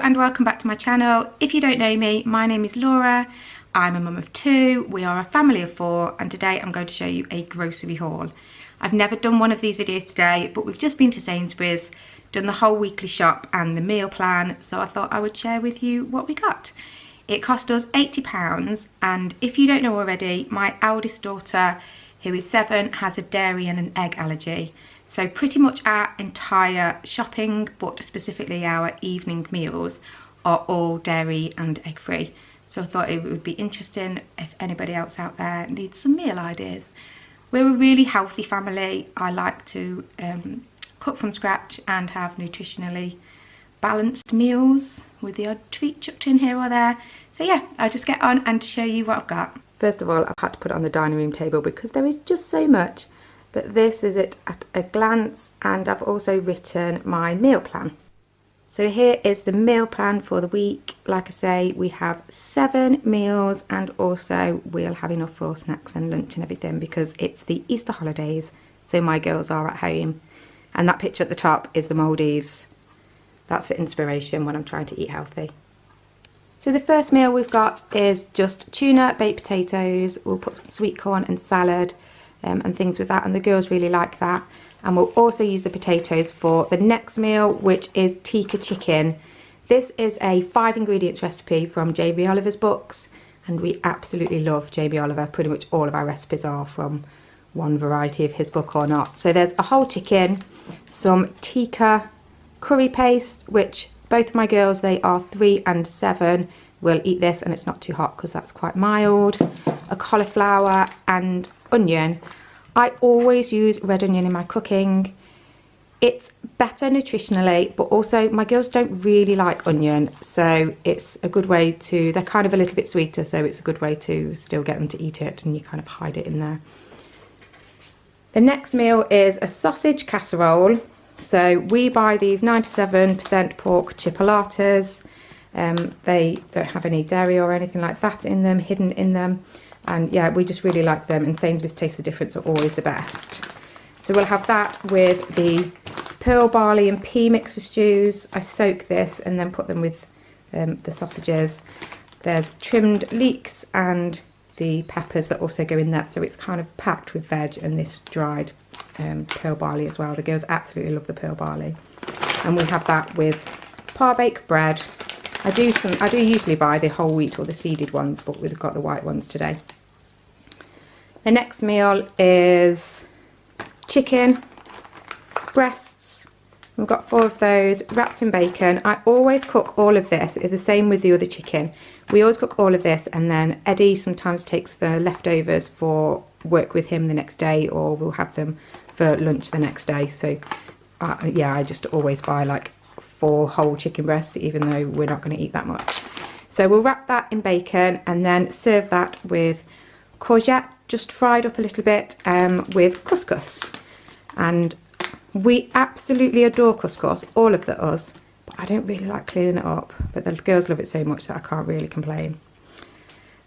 and welcome back to my channel. If you don't know me, my name is Laura. I'm a mum of 2, we are a family of 4, and today I'm going to show you a grocery haul. I've never done one of these videos today, but we've just been to Sainsburys, done the whole weekly shop and the meal plan, so I thought I would share with you what we got. It cost us £80, and if you don't know already, my eldest daughter, who is 7, has a dairy and an egg allergy. So pretty much our entire shopping, but specifically our evening meals, are all dairy and egg free. So I thought it would be interesting if anybody else out there needs some meal ideas. We're a really healthy family. I like to cook from scratch and have nutritionally balanced meals with the odd treat chucked in here or there. So yeah, I'll just get on and show you what I've got. First of all, I've had to put it on the dining room table because there is just so much. But this is it at a glance, and I've also written my meal plan. So here is the meal plan for the week. Like I say, we have 7 meals, and also we'll have enough for snacks and lunch and everything because it's the Easter holidays, so my girls are at home. And that picture at the top is the Maldives. That's for inspiration when I'm trying to eat healthy. So the first meal we've got is just tuna, baked potatoes. We'll put some sweet corn and salad and things with that, and the girls really like that. And we'll also use the potatoes for the next meal, which is tikka chicken. This is a 5 ingredients recipe from Jamie Oliver's books, and we absolutely love Jamie Oliver. Pretty much all of our recipes are from one variety of his book or not. So there's a whole chicken, some tikka curry paste, which both of my girls, they are 3 and 7, will eat this, and it's not too hot because that's quite mild. A cauliflower and onion. I always use red onion in my cooking. It's better nutritionally, but also my girls don't really like onion, so it's a good way to, they're kind of a little bit sweeter, so it's a good way to still get them to eat it, and you kind of hide it in there. The next meal is a sausage casserole. So we buy these 97% pork chipolatas. They don't have any dairy or anything like that in them, hidden in them. And yeah, we just really like them, and Sainsburys Taste the Difference are always the best. So we'll have that with the pearl barley and pea mix for stews. I soak this and then put them with the sausages. There's trimmed leeks and the peppers that also go in that, so it's kind of packed with veg and this dried pearl barley as well. The girls absolutely love the pearl barley. And we have that with par-baked bread. I do usually buy the whole wheat or the seeded ones, but we've got the white ones today. The next meal is chicken breasts. We've got 4 of those wrapped in bacon. I always cook all of this. It's the same with the other chicken. We always cook all of this, and then Eddie sometimes takes the leftovers for work with him the next day, or we'll have them for lunch the next day. So yeah, I just always buy like 4 whole chicken breasts, even though we're not going to eat that much. So we'll wrap that in bacon and then serve that with courgette, just fried up a little bit, with couscous. And we absolutely adore couscous, all of us, but I don't really like cleaning it up. But the girls love it so much that I can't really complain.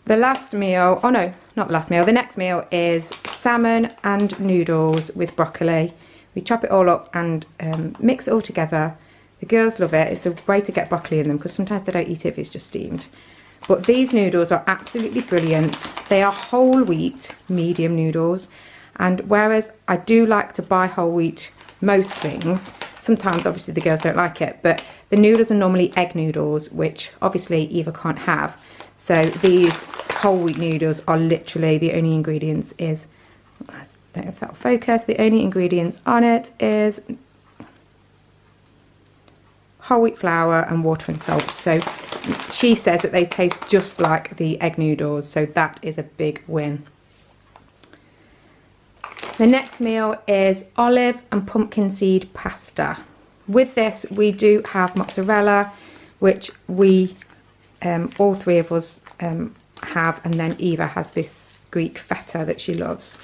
The last meal, oh no, not the last meal, the next meal is salmon and noodles with broccoli. We chop it all up and mix it all together. The girls love it. It's a way to get broccoli in them because sometimes they don't eat it if it's just steamed. But these noodles are absolutely brilliant. They are whole wheat medium noodles, and whereas I do like to buy whole wheat most things, sometimes obviously the girls don't like it, but the noodles are normally egg noodles, which obviously Eva can't have. So these whole wheat noodles are literally, the only ingredients is, I don't know if that'll focus, the only ingredients on it is whole wheat flour and water and salt. So she says that they taste just like the egg noodles, so that is a big win. The next meal is olive and pumpkin seed pasta. With this we do have mozzarella, which we all 3 of us have, and then Eva has this Greek feta that she loves.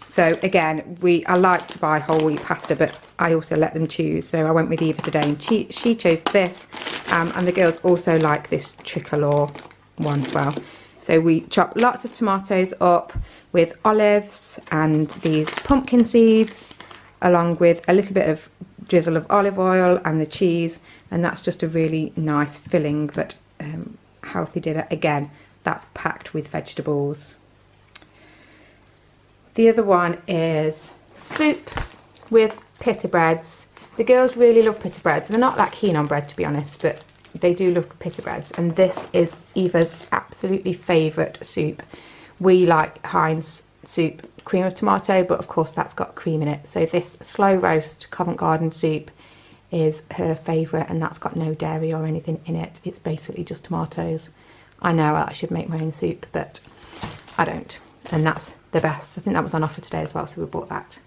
So again, I like to buy whole wheat pasta, but I also let them choose. So I went with Eva today, and she chose this, and the girls also like this tricolor one as well. So we chop lots of tomatoes up with olives and these pumpkin seeds, along with a little bit of drizzle of olive oil and the cheese, and that's just a really nice filling but healthy dinner. Again, that's packed with vegetables. The other one is soup with pita breads. The girls really love pita breads. They're not that keen on bread, to be honest, but they do love pita breads, and this is Eva's absolutely favourite soup. We like Heinz soup, cream of tomato, but of course that's got cream in it. So this slow roast Covent Garden soup is her favourite, and that's got no dairy or anything in it. It's basically just tomatoes. I know I should make my own soup, but I don't, and that's the best. I think that was on offer today as well, so we bought that.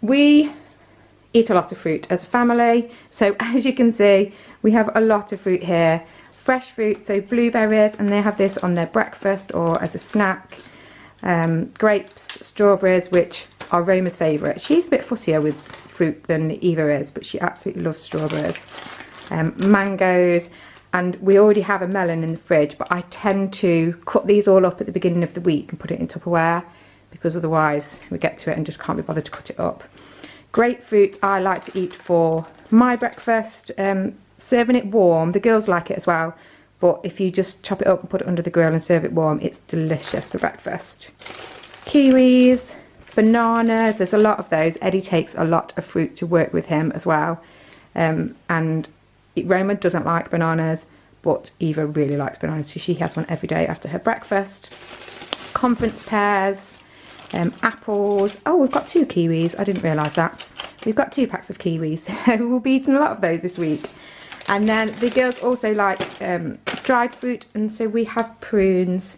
We eat a lot of fruit as a family, so as you can see we have a lot of fruit here. Fresh fruit, so blueberries, and they have this on their breakfast or as a snack. Grapes, strawberries, which are Roma's favourite. She's a bit fussier with fruit than Eva is, but she absolutely loves strawberries. Mangoes, and we already have a melon in the fridge, but I tend to cut these all up at the beginning of the week and put it in Tupperware, because otherwise we get to it and just can't be bothered to cut it up. Grapefruit I like to eat for my breakfast, serving it warm. The girls like it as well, but if you just chop it up and put it under the grill and serve it warm, it's delicious for breakfast. Kiwis, bananas, there's a lot of those. Eddie takes a lot of fruit to work with him as well, and Roma doesn't like bananas, but Eva really likes bananas, so she has one every day after her breakfast. Conference pears, apples. Oh, we've got 2 kiwis. I didn't realise that. We've got 2 packs of kiwis, so we'll be eating a lot of those this week. And then the girls also like dried fruit, and so we have prunes.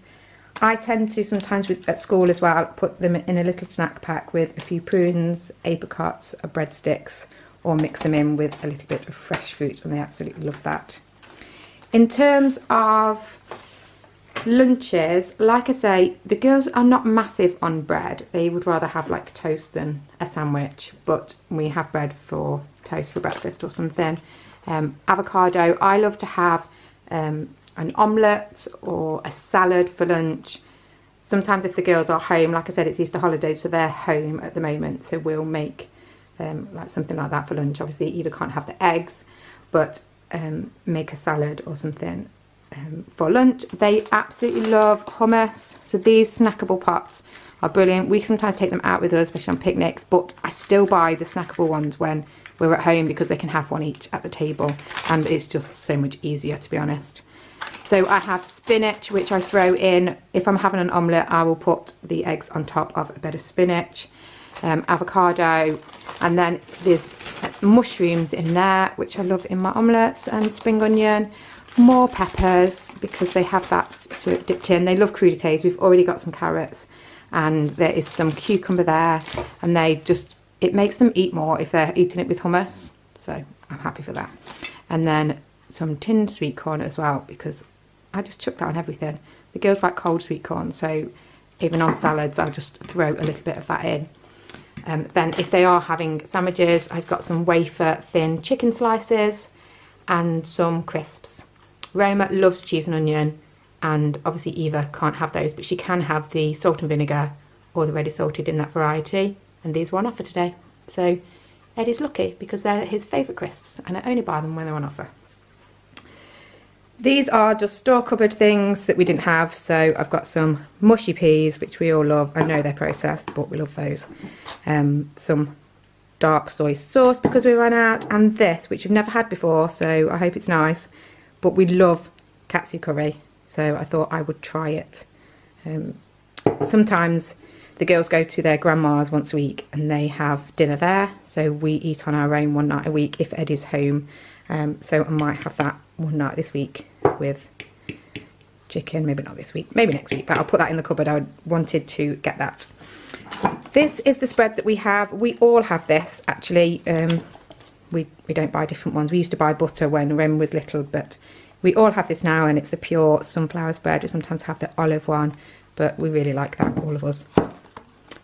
I tend to sometimes at school as well put them in a little snack pack with a few prunes, apricots, or breadsticks, or mix them in with a little bit of fresh fruit, and they absolutely love that. In terms of lunches, like I say, the girls are not massive on bread. They would rather have like toast than a sandwich, but we have bread for toast for breakfast or something. Avocado, I love to have an omelette or a salad for lunch. Sometimes if the girls are home, like I said, it's Easter holidays, so they're home at the moment, so we'll make like something like that for lunch. Obviously Eva can't have the eggs, but make a salad or something for lunch. They absolutely love hummus, so these snackable pots are brilliant. We sometimes take them out with us, especially on picnics, but I still buy the snackable ones when we're at home because they can have one each at the table, and it's just so much easier, to be honest. So I have spinach, which I throw in. If I'm having an omelette, I will put the eggs on top of a bit of spinach, avocado, and then there's mushrooms in there, which I love in my omelettes, and spring onion, more peppers because they have that to dipped in. They love crudités. We've already got some carrots, and there is some cucumber there, and they just, it makes them eat more if they're eating it with hummus, so I'm happy for that. And then some tinned sweet corn as well, because I just chuck that on everything. The girls like cold sweet corn, so even on salads I'll just throw a little bit of that in. Then if they are having sandwiches, I've got some wafer thin chicken slices and some crisps. Roma loves cheese and onion, and obviously Eva can't have those, but she can have the salt and vinegar or the ready salted in that variety, and these were on offer today. So Eddie's lucky because they're his favourite crisps, and I only buy them when they're on offer. These are just store cupboard things that we didn't have, so I've got some mushy peas, which we all love. I know they're processed, but we love those. Some dark soy sauce because we ran out, and this, which we've never had before, so I hope it's nice. But we love katsu curry, so I thought I would try it. Sometimes the girls go to their grandma's once a week and they have dinner there, so we eat on our own one night a week if Eddie's home. So I might have that one night this week with chicken. Maybe not this week, maybe next week, but I'll put that in the cupboard. I wanted to get that. This is the spread that we have. We all have this actually. We don't buy different ones. We used to buy butter when Rem was little, but we all have this now, and it's the pure sunflower spread. We sometimes have the olive one, but we really like that, all of us.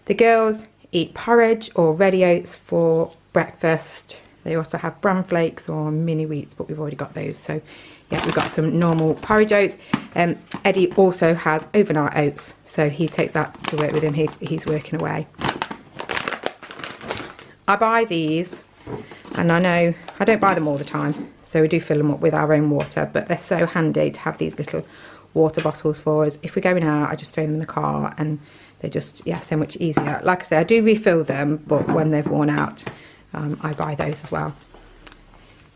The girls eat porridge or ready oats for breakfast. They also have bran flakes or mini wheats, but we've already got those. So yeah, we've got some normal porridge oats. Eddie also has overnight oats, so he takes that to work with him. He's working away. I buy these, and I know I don't buy them all the time, so we do fill them up with our own water, but they're so handy to have these little water bottles for us. If we're going out, I just throw them in the car, and they're just, yeah, so much easier. Like I say, I do refill them, but when they've worn out, I buy those as well.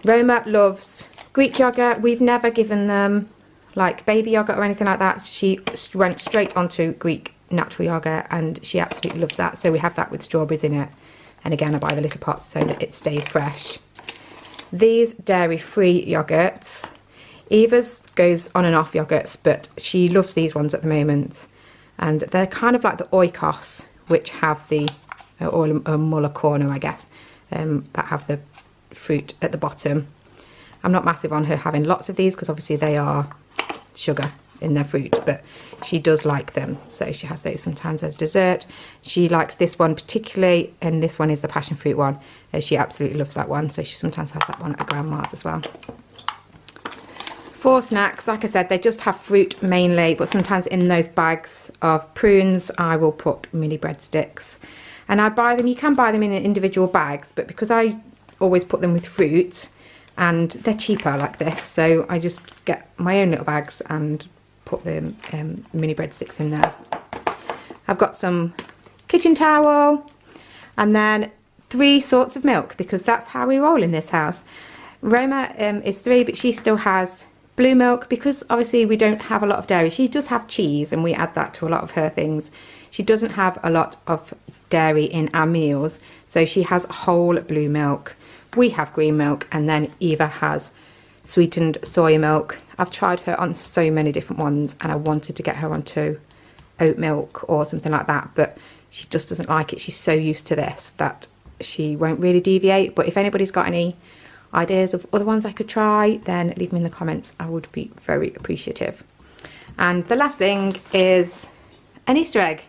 Roma loves Greek yogurt. We've never given them like baby yogurt or anything like that. She went straight onto Greek natural yogurt, and she absolutely loves that. So we have that with strawberries in it. And again, I buy the little pots so that it stays fresh. These dairy-free yogurts. Eva's goes on and off yogurts, but she loves these ones at the moment. And they're kind of like the oikos, which have the, or a mulla corner, I guess, that have the fruit at the bottom. I'm not massive on her having lots of these because obviously they are sugar in their fruit, but she does like them, so she has those sometimes as dessert. She likes this one particularly, and this one is the passion fruit one. She absolutely loves that one, so she sometimes has that one at her grandma's as well. For snacks, like I said, they just have fruit mainly, but sometimes in those bags of prunes I will put mini breadsticks, and I buy them, you can buy them in individual bags, but because I always put them with fruit and they're cheaper like this, so I just get my own little bags and put the mini breadsticks in there. I've got some kitchen towel, and then 3 sorts of milk, because that's how we roll in this house. Roma is 3, but she still has blue milk, because obviously we don't have a lot of dairy. She does have cheese, and we add that to a lot of her things. She doesn't have a lot of dairy in our meals, so she has whole blue milk. We have green milk, and then Eva has sweetened soy milk. I've tried her on so many different ones, and I wanted to get her onto oat milk or something like that, but she just doesn't like it. She's so used to this that she won't really deviate. But if anybody's got any ideas of other ones I could try, then leave them in the comments. I would be very appreciative. And the last thing is an Easter egg.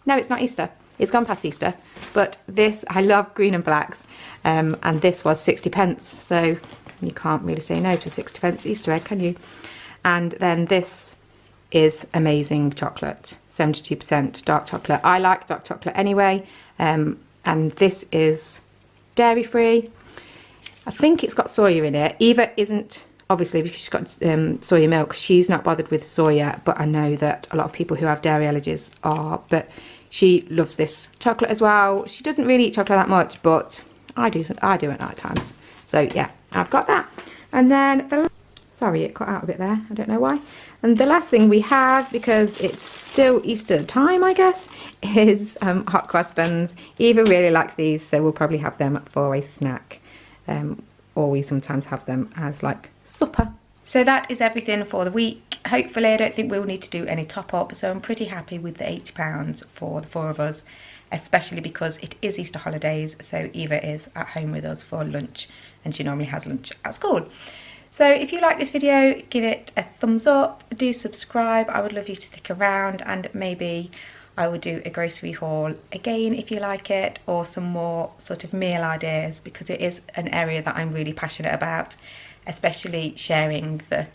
No, it's not Easter. It's gone past Easter. But this, I love green and blacks, and this was 60p, so you can't really say no to a 60p Easter egg, can you? And then this is amazing chocolate, 72% dark chocolate. I like dark chocolate anyway, and this is dairy free. I think it's got soya in it. Eva isn't, obviously, because she's got soya milk. She's not bothered with soya, but I know that a lot of people who have dairy allergies are. But she loves this chocolate as well. She doesn't really eat chocolate that much, but I do at night times. So yeah, I've got that. And then sorry, it cut out a bit there, I don't know why. And the last thing we have, because it's still Easter time I guess, is hot cross buns. Eva really likes these, so we'll probably have them for a snack, or we sometimes have them as like supper. So that is everything for the week. Hopefully I don't think we'll need to do any top up, so I'm pretty happy with the £80 for the 4 of us, especially because it is Easter holidays, so Eva is at home with us for lunch, and she normally has lunch at school. So if you like this video, give it a thumbs up, do subscribe. I would love you to stick around, and maybe I will do a grocery haul again if you like it, or some more sort of meal ideas, because it is an area that I'm really passionate about, especially sharing the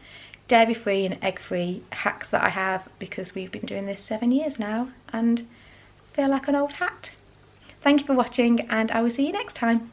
dairy-free and egg-free hacks that I have, because we've been doing this 7 years now and feel like an old hat. Thank you for watching, and I will see you next time.